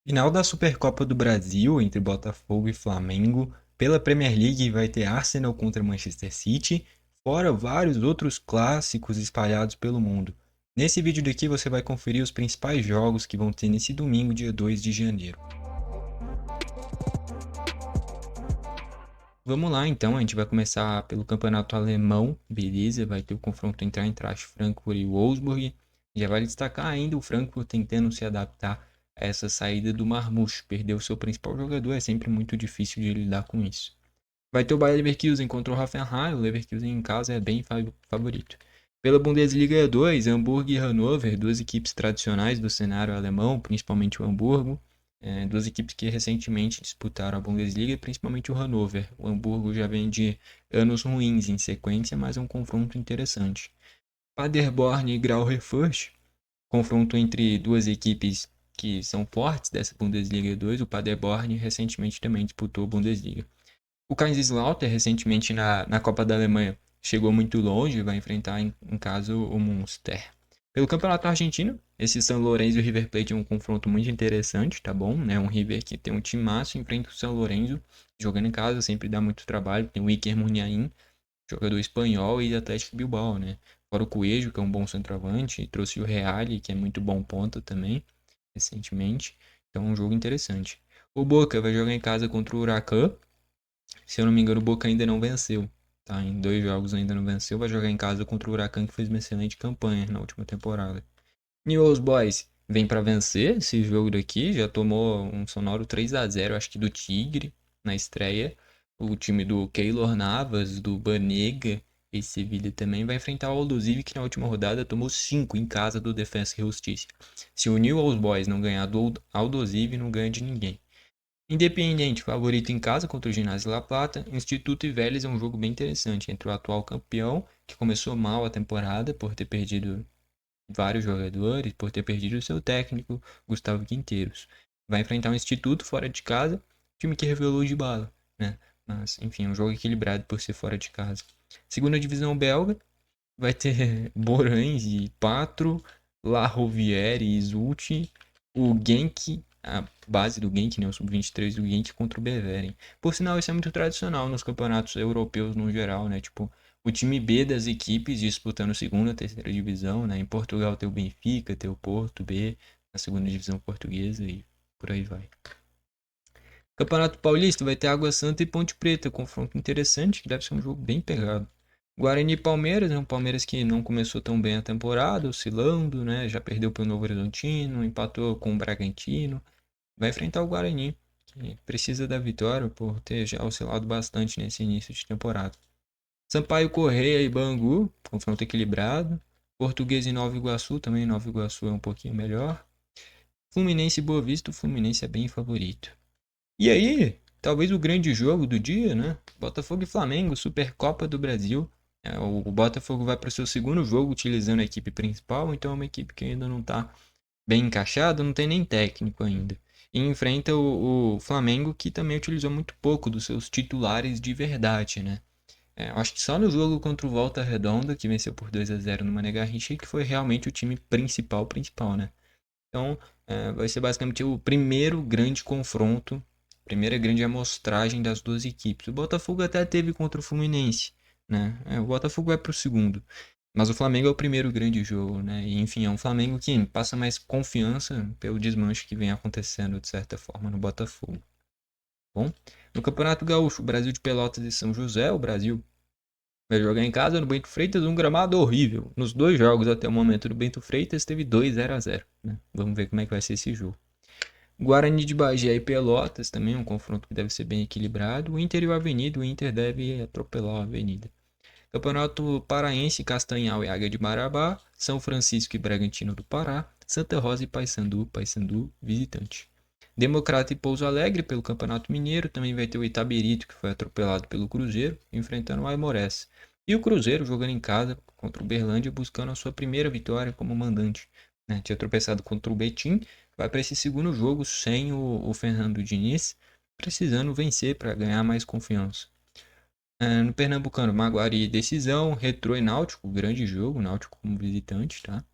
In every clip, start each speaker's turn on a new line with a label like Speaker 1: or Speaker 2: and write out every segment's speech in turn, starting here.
Speaker 1: Final da Supercopa do Brasil entre Botafogo e Flamengo. Pela Premier League vai ter Arsenal contra Manchester City, fora vários outros clássicos espalhados pelo mundo. Nesse vídeo daqui você vai conferir os principais jogos que vão ter nesse domingo, dia 2 de janeiro. Vamos lá então, a gente vai começar pelo campeonato alemão, beleza? Vai ter o confronto entre a Eintracht Frankfurt e Wolfsburg. Já vale destacar ainda o Frankfurt tentando se adaptar a essa saída do Marmoush. Perder o seu principal jogador é sempre muito difícil de lidar com isso. Vai ter o Bayer Leverkusen contra o Hoffenheim. O Leverkusen em casa é bem favorito. Pela Bundesliga 2, Hamburgo e Hannover, duas equipes tradicionais do cenário alemão, principalmente o Hamburgo. Duas equipes que recentemente disputaram a Bundesliga, principalmente o Hannover. O Hamburgo já vem de anos ruins em sequência, mas é um confronto interessante. Paderborn e Greuther Fürth, confronto entre duas equipes que são fortes dessa Bundesliga 2. O Paderborn recentemente também disputou a Bundesliga. O Kaiserslautern, recentemente na Copa da Alemanha, chegou muito longe e vai enfrentar, em caso, o Munster. Pelo Campeonato Argentino, esse São Lourenço e o River Plate é um confronto muito interessante, tá bom? Um River que tem um timaço, enfrenta o São Lourenço, jogando em casa, sempre dá muito trabalho. Tem o Iker Muniain, jogador espanhol, e Atlético Bilbao, né? Fora o Coelho, que é um bom centroavante, trouxe o Reale, que é muito bom ponta também, recentemente. Então é um jogo interessante. O Boca vai jogar em casa contra o Huracan. Se eu não me engano, o Boca ainda não venceu. Tá? Em 2 jogos ainda não venceu. Vai jogar em casa contra o Huracan, que fez uma excelente campanha na última temporada. Newell's Boys vem para vencer esse jogo daqui. Já tomou um sonoro 3-0, acho que do Tigre, na estreia. O time do Keylor Navas, do Banega e Sevilha também vai enfrentar o Aldosivi, que na última rodada tomou 5 em casa do Defensa e Justiça. Se o Newell's Boys não ganhar do Aldosivi, não ganha de ninguém. Independente, favorito em casa contra o Ginásio La Plata. Instituto e Vélez é um jogo bem interessante entre o atual campeão, que começou mal a temporada por ter perdido vários jogadores, por ter perdido o seu técnico, Gustavo Quinteiros. Vai enfrentar o Instituto fora de casa, time que revelou de bala, né? Mas, enfim, é um jogo equilibrado por ser fora de casa. Segunda divisão belga, vai ter Borães e Patro, La Rouvière e Zulte, o Genk, a base do Genk, né, o sub-23 do Genk contra o Beveren. Por sinal, isso é muito tradicional nos campeonatos europeus no geral, né? Tipo, o time B das equipes disputando segunda, terceira divisão, né? Em Portugal tem o Benfica, tem o Porto B, na segunda divisão portuguesa e por aí vai. Campeonato Paulista vai ter Água Santa e Ponte Preta, confronto interessante, que deve ser um jogo bem pegado. Guarani e Palmeiras, um Palmeiras que não começou tão bem a temporada, oscilando, né? Já perdeu para o Novo Horizontino, empatou com o Bragantino. Vai enfrentar o Guarani, que precisa da vitória por ter já oscilado bastante nesse início de temporada. Sampaio Correia e Bangu, confronto equilibrado. Português e Nova Iguaçu, também Nova Iguaçu é um pouquinho melhor. Fluminense e Boa Vista, o Fluminense é bem favorito. E aí, talvez o grande jogo do dia, né? Botafogo e Flamengo, Supercopa do Brasil. O Botafogo vai para o seu segundo jogo utilizando a equipe principal, então é uma equipe que ainda não está bem encaixada, não tem nem técnico ainda. E enfrenta o Flamengo, que também utilizou muito pouco dos seus titulares de verdade, né? Eu acho que só no jogo contra o Volta Redonda, que venceu por 2-0 no Mané Garrincha, que foi realmente o time principal, né? Então, vai ser basicamente o primeiro grande confronto, primeira grande amostragem das duas equipes. O Botafogo até teve contra o Fluminense, né? O Botafogo vai para o segundo, mas o Flamengo é o primeiro grande jogo, né? E, enfim, é um Flamengo que passa mais confiança pelo desmanche que vem acontecendo, de certa forma, no Botafogo. Bom, no Campeonato Gaúcho, o Brasil de Pelotas e São José, o Brasil vai jogar em casa no Bento Freitas, um gramado horrível. Nos dois jogos até o momento do Bento Freitas teve 2-0, né? Vamos ver como é que vai ser esse jogo. Guarani de Bagé e Pelotas também um confronto que deve ser bem equilibrado. O Inter e o Avenida, o Inter deve atropelar a Avenida. Campeonato Paraense, Castanhal e Águia de Marabá, São Francisco e Bragantino do Pará, Santa Rosa e Paysandu, Paysandu visitante. Democrata e Pouso Alegre pelo Campeonato Mineiro, também vai ter o Itabirito, que foi atropelado pelo Cruzeiro, enfrentando o Aimorés. E o Cruzeiro jogando em casa contra o Berlândia, buscando a sua primeira vitória como mandante. Né? Tinha tropeçado contra o Betim, vai para esse segundo jogo sem o Fernando Diniz, precisando vencer para ganhar mais confiança. No Pernambucano, Maguari decisão, Retrô e Náutico, grande jogo, Náutico como visitante, tá?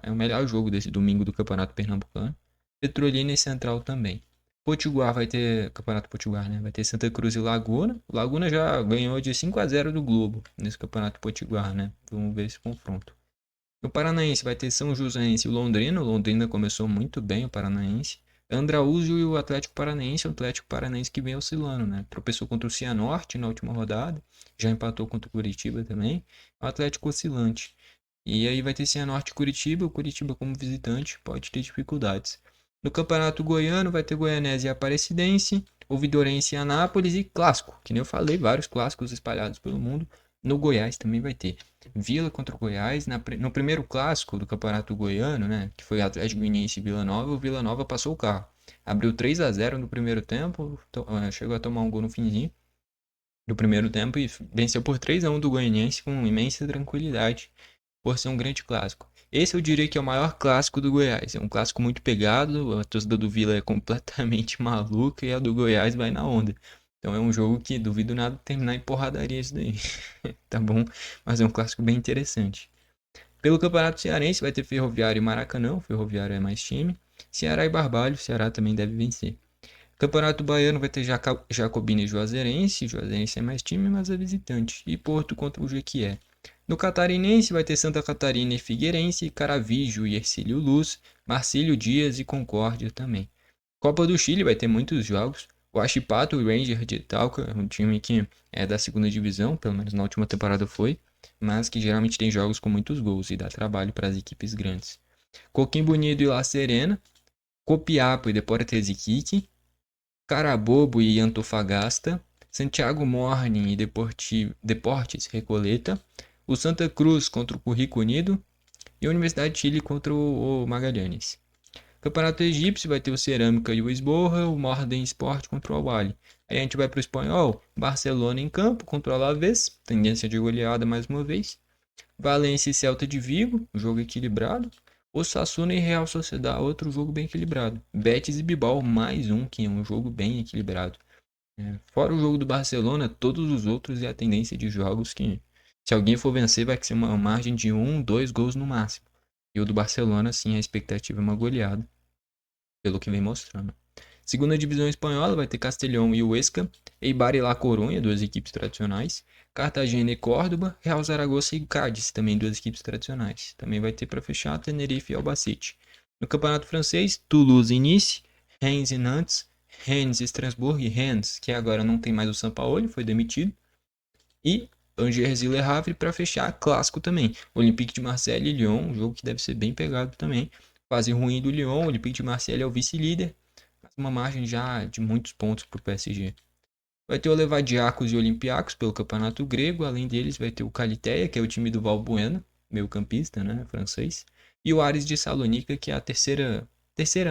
Speaker 1: É o melhor jogo desse domingo do Campeonato Pernambucano. Petrolina e Central também. Potiguar vai ter, Campeonato Potiguar, né? Vai ter Santa Cruz e Laguna. O Laguna já ganhou de 5-0 do Globo nesse Campeonato Potiguar, né? Vamos ver esse confronto. No Paranaense vai ter São Joséense e o Londrina. O Londrina começou muito bem, o Paranaense. Andraújo e o Atlético Paranaense. O Atlético Paranaense que vem oscilando, né? Tropeçou contra o Cianorte na última rodada. Já empatou contra o Curitiba também. O Atlético oscilante. E aí vai ter Cianorte e Curitiba. O Curitiba como visitante pode ter dificuldades. No Campeonato Goiano vai ter Goianese e Aparecidense. Ouvidorense e Anápolis e clássico. Que nem eu falei, vários clássicos espalhados pelo mundo. No Goiás também vai ter Vila contra o Goiás. No primeiro clássico do Campeonato Goiano, né, que foi Atlético Goianiense e Vila Nova, o Vila Nova passou o carro. Abriu 3-0 no primeiro tempo, chegou a tomar um gol no finzinho do primeiro tempo e venceu por 3-1 do Goianiense com imensa tranquilidade, por ser um grande clássico. Esse eu diria que é o maior clássico do Goiás. É um clássico muito pegado, a torcida do Vila é completamente maluca e a do Goiás vai na onda. Então é um jogo que duvido nada terminar em porradaria isso daí. Tá bom? Mas é um clássico bem interessante. Pelo Campeonato Cearense vai ter Ferroviário e Maracanã. O Ferroviário é mais time. Ceará e Barbalho. O Ceará também deve vencer. Campeonato Baiano vai ter Jacobina e Juazeirense. Juazeirense é mais time, mas é visitante. E Porto contra o Jequié. No Catarinense vai ter Santa Catarina e Figueirense, Caravijo e Hercílio Luz, Marcílio Dias e Concórdia também. Copa do Chile vai ter muitos jogos. O Huachipato e o Ranger de Talca, um time que é da segunda divisão, pelo menos na última temporada foi, mas que geralmente tem jogos com muitos gols e dá trabalho para as equipes grandes. Coquimbo Unido e La Serena, Copiapo e Deportes Iquique, Carabobo e Antofagasta, Santiago Morning e Deportes Recoleta, o Santa Cruz contra o Currico Unido e a Universidade de Chile contra o Magallanes. Campeonato Egípcio vai ter o Cerâmica e o Esborra, o Morden Sport contra o Al-Ahly. Aí a gente vai para o Espanhol, Barcelona em campo contra o Alavés, tendência de goleada mais uma vez. Valência e Celta de Vigo, jogo equilibrado. Osasuna e Real Sociedad, outro jogo bem equilibrado. Betis e Bilbao, mais um que é um jogo bem equilibrado. Fora o jogo do Barcelona, todos os outros é a tendência de jogos que, se alguém for vencer, vai ser uma margem de 1, 2 gols no máximo. E o do Barcelona, sim, a expectativa é uma goleada, pelo que vem mostrando. Segunda divisão espanhola vai ter Castelhão e Huesca, Eibar e La Coruña, duas equipes tradicionais. Cartagena e Córdoba, Real Zaragoza e Cádiz, também duas equipes tradicionais. Também vai ter para fechar Tenerife e Albacete. No campeonato francês, Toulouse e Nice, Reims e Nantes, Rennes e Strasbourg e Rennes, que agora não tem mais o Sampaoli, foi demitido. E Angers e Le Havre para fechar, clássico também. Olympique de Marseille e Lyon, um jogo que deve ser bem pegado também. Fase ruim do Lyon, Olympique de Marseille é o vice-líder, mas uma margem já de muitos pontos para o PSG. Vai ter o Levadiakos e Olympiacos pelo campeonato grego, além deles vai ter o Kalitheia, que é o time do Valbuena, meio campista, né, francês, e o Aris de Salonica, que é a terceira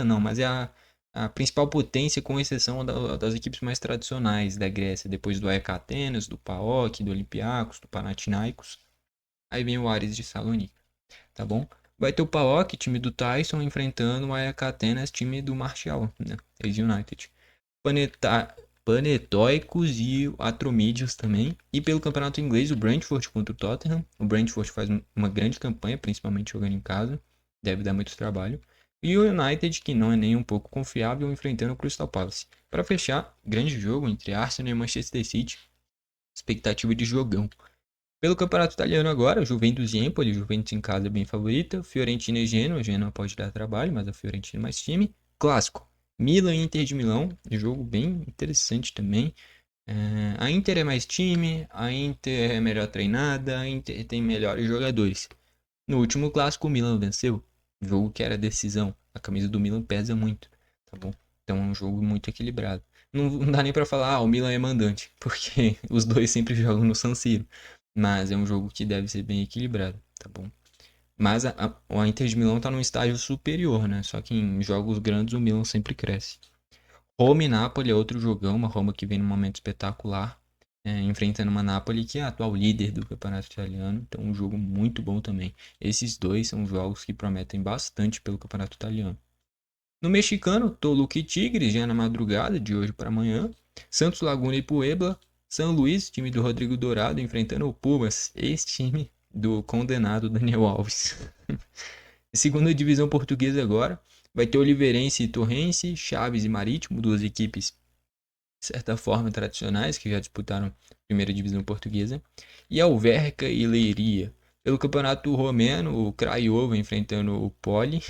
Speaker 1: não, mas é a principal potência, com exceção das equipes mais tradicionais da Grécia, depois do AEK Atenas, do PAOK, do Olympiacos, do Panathinaikos. Aí vem o Aris de Salonica, tá bom? Vai ter o PAOK, time do Tyson, enfrentando o AEK Atenas, time do Martial, né? Ex-United. Panetóicos e Atromídeos também. E pelo campeonato inglês, o Brentford contra o Tottenham. O Brentford faz uma grande campanha, principalmente jogando em casa. Deve dar muito trabalho. E o United, que não é nem um pouco confiável, enfrentando o Crystal Palace. Para fechar, grande jogo entre Arsenal e Manchester City. Expectativa de jogão. Pelo campeonato italiano agora, Juventus e Empoli. Juventus em casa é bem favorita. Fiorentina e Genoa. Genoa pode dar trabalho, mas a Fiorentina é mais time. Clássico. Milan e Inter de Milão. Jogo bem interessante também. A Inter é mais time. A Inter é melhor treinada. A Inter tem melhores jogadores. No último clássico, o Milan venceu. Jogo que era decisão. A camisa do Milan pesa muito, tá bom? Então é um jogo muito equilibrado. Não dá nem pra falar, o Milan é mandante, porque os dois sempre jogam no San Siro. Mas é um jogo que deve ser bem equilibrado, tá bom? Mas a Inter de Milão tá num estágio superior, né? Só que em jogos grandes o Milan sempre cresce. Roma e Napoli é outro jogão, uma Roma que vem num momento espetacular, enfrentando uma Napoli que é a atual líder do campeonato italiano. Então um jogo muito bom também. Esses dois são jogos que prometem bastante pelo campeonato italiano. No mexicano, Toluca e Tigres, já na madrugada de hoje para amanhã. Santos Laguna e Puebla. São Luís, time do Rodrigo Dourado, enfrentando o Pumas, ex-time do condenado Daniel Alves. Segunda divisão portuguesa agora. Vai ter Oliveirense e Torrense, Chaves e Marítimo, duas equipes de certa forma tradicionais que já disputaram a primeira divisão portuguesa. E Alverca e Leiria. Pelo Campeonato Romeno, o Craiova enfrentando o Poli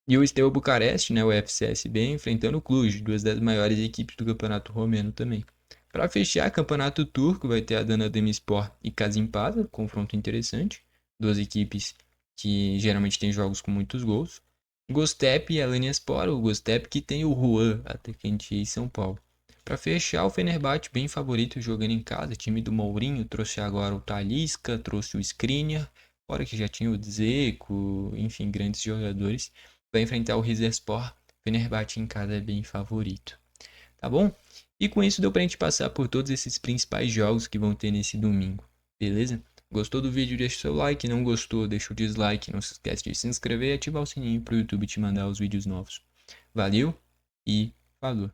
Speaker 1: e o Steaua Bucareste, né, o FCSB, enfrentando o Cluj, duas das maiores equipes do Campeonato Romeno também. Para fechar, Campeonato Turco vai ter Adana Demirspor e Kasimpasa, confronto interessante, duas equipes que geralmente têm jogos com muitos gols. Gostep e Alanyaspor, o Gostep que tem o Juan, atacante em São Paulo. Para fechar, o Fenerbahçe bem favorito jogando em casa, time do Mourinho, trouxe agora o Talisca, trouxe o Skriniar, fora que já tinha o Dzeko, enfim, grandes jogadores. Vai enfrentar o Rizespor, Fenerbahçe em casa é bem favorito, tá bom? E com isso deu pra gente passar por todos esses principais jogos que vão ter nesse domingo, beleza? Gostou do vídeo? Deixa o seu like, não gostou, deixa o dislike, não se esquece de se inscrever e ativar o sininho pro YouTube te mandar os vídeos novos. Valeu e falou!